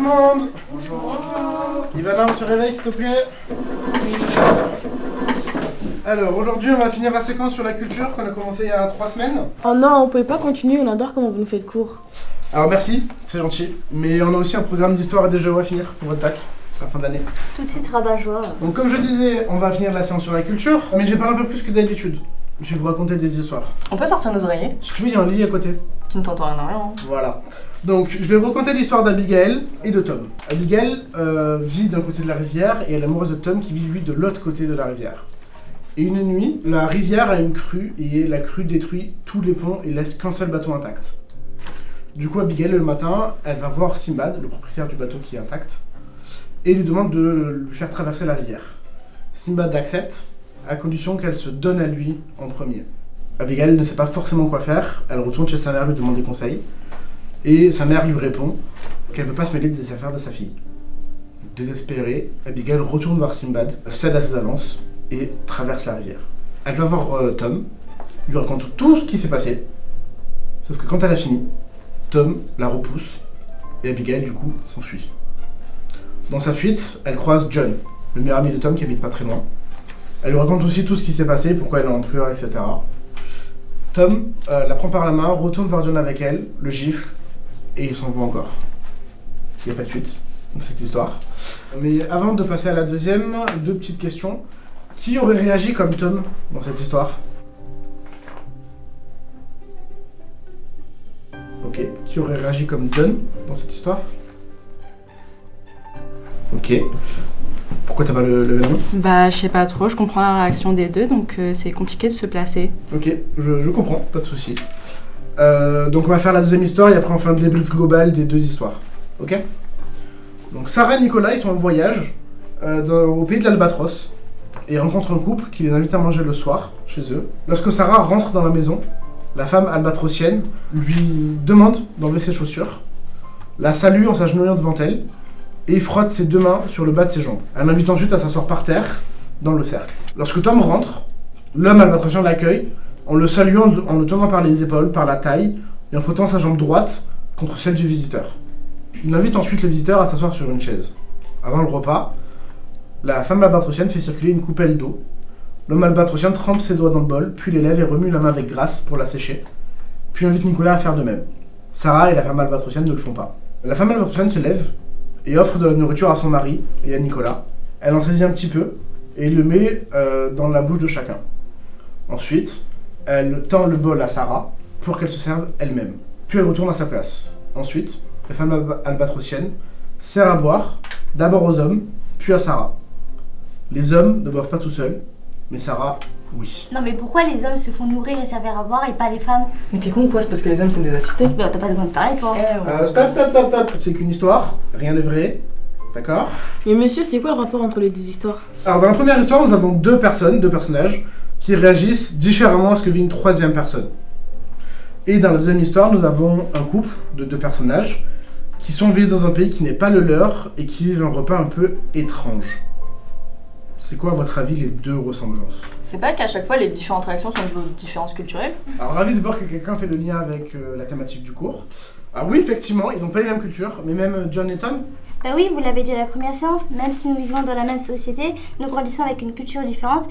le monde. Bonjour. Ivana, on se réveille s'il te plaît. Alors, aujourd'hui, on va finir la séquence sur la culture qu'on a commencé il y a 3 semaines. Oh non, on pouvait pas continuer, on adore comment vous nous faites cours. Alors merci, c'est gentil. Mais on a aussi un programme d'histoire et de géo à finir pour votre bac. C'est la fin d'année. Tout de suite rabat-joie. Donc comme je disais, on va finir la séance sur la culture, mais je vais parler un peu plus que d'habitude. Je vais vous raconter des histoires. On peut sortir nos oreillers? Si tu veux, il y a un lit à côté. Qui ne t'entend rien. Voilà. Donc je vais vous raconter l'histoire d'Abigail et de Tom. Abigail vit d'un côté de la rivière et elle est amoureuse de Tom qui vit lui de l'autre côté de la rivière. Et une nuit, la rivière a une crue et la crue détruit tous les ponts et laisse qu'un seul bateau intact. Du coup, Abigail, le matin, elle va voir Simbad, le propriétaire du bateau qui est intact, et lui demande de lui faire traverser la rivière. Simbad accepte, à condition qu'elle se donne à lui en premier. Abigail ne sait pas forcément quoi faire, elle retourne chez sa mère lui demander conseil, et sa mère lui répond qu'elle ne veut pas se mêler des affaires de sa fille. Désespérée, Abigail retourne voir Simbad, cède à ses avances, et traverse la rivière. Elle va voir Tom, lui raconte tout ce qui s'est passé, sauf que quand elle a fini, Tom la repousse, et Abigail, du coup, s'enfuit. Dans sa fuite, elle croise John, le meilleur ami de Tom qui habite pas très loin. Elle lui raconte aussi tout ce qui s'est passé, pourquoi elle est en pleurs, etc. Tom la prend par la main, retourne voir John avec elle, le gifle, et il s'en va encore. Il n'y a pas de suite dans cette histoire. Mais avant de passer à la deuxième, 2 petites questions. Qui aurait réagi comme Tom dans cette histoire? Ok. Qui aurait réagi comme John dans cette histoire? Ok. Pourquoi t'as pas levé la main? Bah, je sais pas trop, je comprends la réaction des deux, donc c'est compliqué de se placer. Ok, je comprends, pas de soucis. Donc on va faire la deuxième histoire et après on fait un débrief global des 2 histoires. Ok? Donc Sarah et Nicolas, ils sont en voyage au pays de l'Albatros et ils rencontrent un couple qui les invite à manger le soir chez eux. Lorsque Sarah rentre dans la maison, la femme albatrosienne lui demande d'enlever ses chaussures, la salue en s'agenouillant devant elle et frotte ses 2 mains sur le bas de ses jambes. Elle l'invite ensuite à s'asseoir par terre dans le cercle. Lorsque Tom rentre, l'homme albatrosien l'accueille en le saluant, en le tenant par les épaules, par la taille et en frottant sa jambe droite contre celle du visiteur. Il invite ensuite le visiteur à s'asseoir sur une chaise. Avant le repas, la femme albatrosienne fait circuler une coupelle d'eau. L'homme albatrosien trempe ses doigts dans le bol, puis les lève et remue la main avec grâce pour la sécher, puis invite Nicolas à faire de même. Sarah et la femme albatrosienne ne le font pas. La femme albatrosienne se lève et offre de la nourriture à son mari et à Nicolas. Elle en saisit un petit peu et le met dans la bouche de chacun. Ensuite, elle tend le bol à Sarah pour qu'elle se serve elle-même. Puis elle retourne à sa place. Ensuite, la femme albatrosienne sert à boire, d'abord aux hommes, puis à Sarah. Les hommes ne boivent pas tout seuls, mais Sarah, oui. Non mais pourquoi les hommes se font nourrir et servir à boire et pas les femmes? Mais t'es con ou quoi? C'est parce que les hommes sont des assistés? Mais t'as pas besoin de parler toi. Stop. C'est qu'une histoire, rien n'est vrai, d'accord? Mais monsieur, c'est quoi le rapport entre les 2 histoires? Alors dans la première histoire, nous avons 2 personnages, qui réagissent différemment à ce que vit une 3e personne. Et dans la deuxième histoire, nous avons un couple de 2 personnages qui sont vivent dans un pays qui n'est pas le leur et qui vivent un repas un peu étrange. C'est quoi à votre avis les 2 ressemblances? C'est pas qu'à chaque fois les différentes réactions sont de différences culturelles? Alors ravi de voir que quelqu'un fait le lien avec la thématique du cours. Alors oui, effectivement, ils n'ont pas les mêmes cultures, mais même John et Tom. Bah oui, vous l'avez dit à la première séance, même si nous vivons dans la même société, nous grandissons avec une culture différente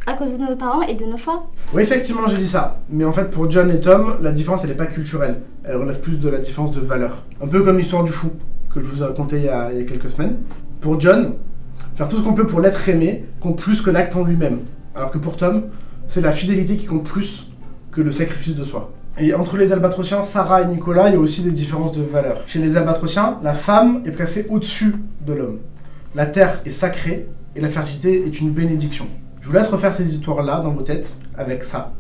à cause de nos parents et de nos choix. Oui, effectivement, j'ai dit ça. Mais en fait, pour John et Tom, la différence, elle n'est pas culturelle. Elle relève plus de la différence de valeur. Un peu comme l'histoire du fou, que je vous ai raconté il y a quelques semaines. Pour John, faire tout ce qu'on peut pour l'être aimé compte plus que l'acte en lui-même. Alors que pour Tom, c'est la fidélité qui compte plus que le sacrifice de soi. Et entre les albatrosiens, Sarah et Nicolas, il y a aussi des différences de valeur. Chez les albatrosiens, la femme est placée au-dessus de l'homme. La terre est sacrée et la fertilité est une bénédiction. Je vous laisse refaire ces histoires-là dans vos têtes, avec ça,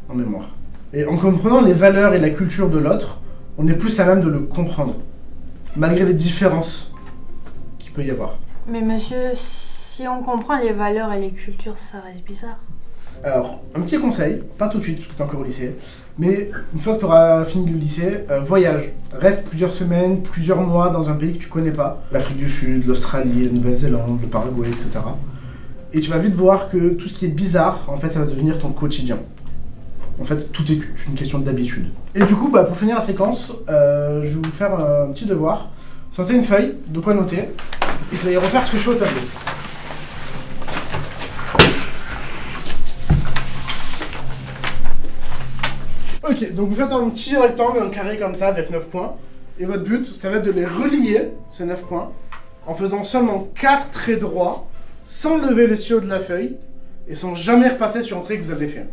en mémoire. Et en comprenant les valeurs et la culture de l'autre, on est plus à même de le comprendre, malgré les différences qu'il peut y avoir. Mais monsieur, si on comprend les valeurs et les cultures, ça reste bizarre. Alors, un petit conseil, pas tout de suite, parce que t'es encore au lycée, mais une fois que tu auras fini le lycée, voyage. Reste plusieurs semaines, plusieurs mois dans un pays que tu connais pas. L'Afrique du Sud, l'Australie, la Nouvelle-Zélande, le Paraguay, etc. Et tu vas vite voir que tout ce qui est bizarre, en fait, ça va devenir ton quotidien. En fait, tout est une question d'habitude. Et du coup, pour finir la séquence, je vais vous faire un petit devoir Sortez une feuille, de quoi noter, et vous allez refaire ce que je fais au tableau. Ok, donc vous faites un petit rectangle, un carré comme ça, avec 9 points. Et votre but, ça va être de les relier, ces 9 points, en faisant seulement 4 traits droits, sans lever le stylo de la feuille, et sans jamais repasser sur un trait que vous avez fait.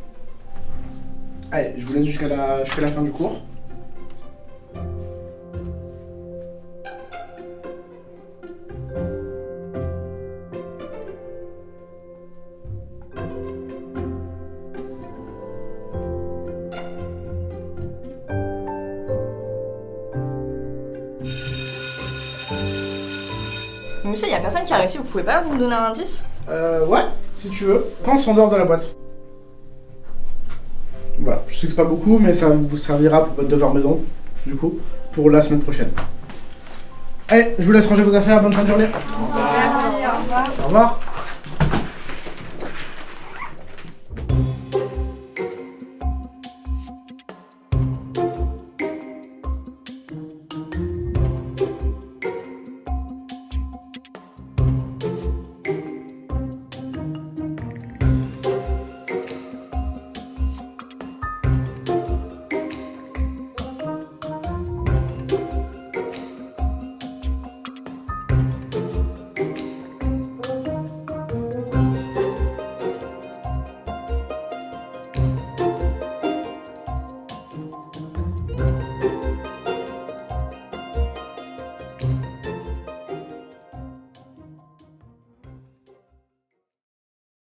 Allez, je vous laisse jusqu'à la fin du cours. Monsieur, y a personne qui a réussi, vous pouvez pas vous me donner un indice? Ouais, si tu veux. Pense en dehors de la boîte. Voilà, je sais que c'est pas beaucoup, mais ça vous servira pour votre devoir maison, du coup, pour la semaine prochaine. Allez, je vous laisse ranger vos affaires, bonne fin de journée. Au revoir. Au revoir.